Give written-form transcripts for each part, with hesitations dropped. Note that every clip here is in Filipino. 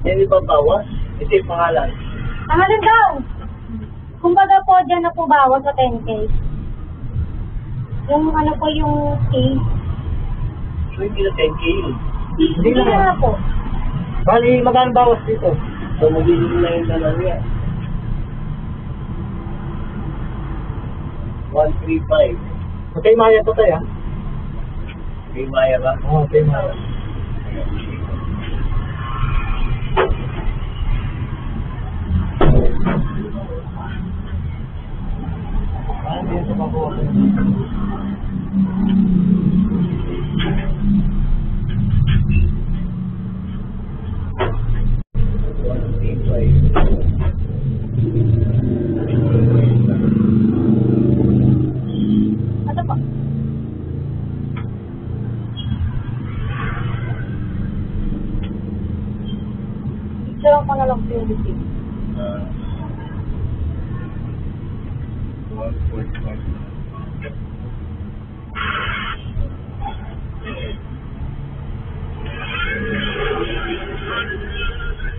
Hindi ba bawas? Ito yung pangalan. Pangalan daw. Kumbaga po, dyan na po bawas sa 10K. Yung ano po yung fee. So, hindi na 10K yun. Hindi na po. Bali, magkano bawas dito? So, magiging na yung dalawa yan. 135. Okay, Maya po tayo. May maya ba? Oo, okay, Maya. Hindi ito mabuhay. Ano po? Picture ko na lang po yung receipt. 145.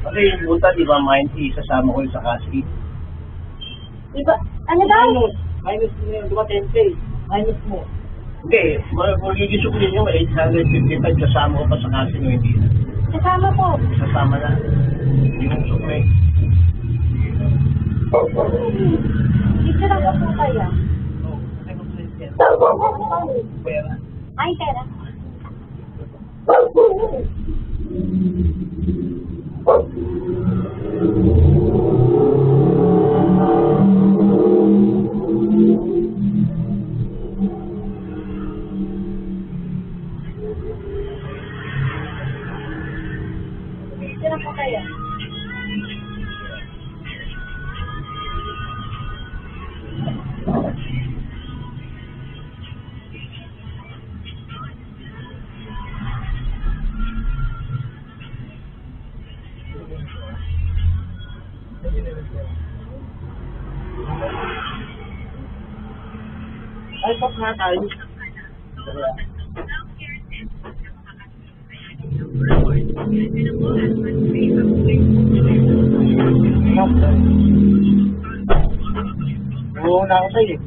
Kasi yung buta, di ba, isasama ko yung sa cash kit. Iba, ano daw? Minus mo yun, di ba 10K? Minus mo. Hindi, magiging sukulin nyo, 855, kasama ko pa sa cash nyo, hindi na. Kasama po. Sasama na. Hindi mong sukli. Picture lang po tayo. Pera. Ay, pera. Picture lang po tayo. Ay, pop nga tayo. Oo, na ako sa'yo.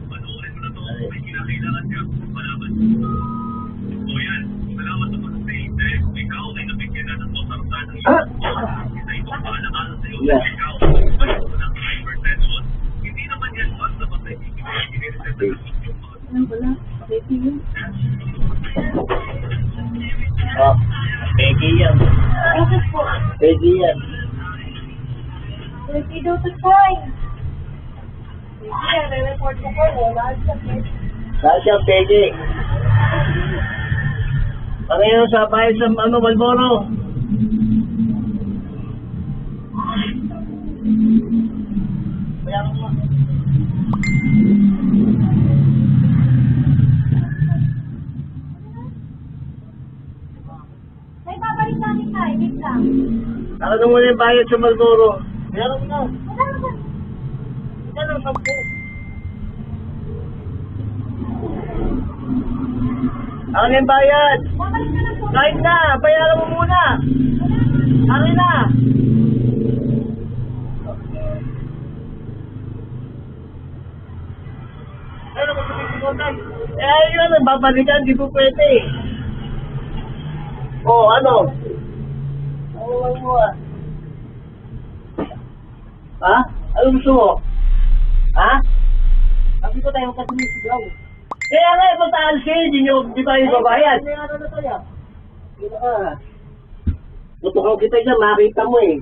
Yeah. Ano pala? Pwede yun. Oh, pegi yan. Process po. Pegi yan. Pwede daw to sign. Pwede, re-report ko po. Lahat sa pwede. Saan siya pegi? Pareho sa bahay sa Malboro. Bayaran mo. May babalik namin tayo. Wait lang. Nakano mo na yung bayad sa Malboro. Meron na. Wala naman. Yan ang 10. Ano yung bayad? Babalik na lang po. Kahit na, bayaran mo muna. Ano na? Ano ba sabihin? Eh, yun, babalikan, di po pwede. Oh, ano? Ano mo ah? Ha? Ano gusto mo? Ha? Sabi ko tayo kasi sigaw. Kaya nga, ipataal siya, di ba yung babayad? May ano na tayo. Tutukaw kita dyan, makita mo eh.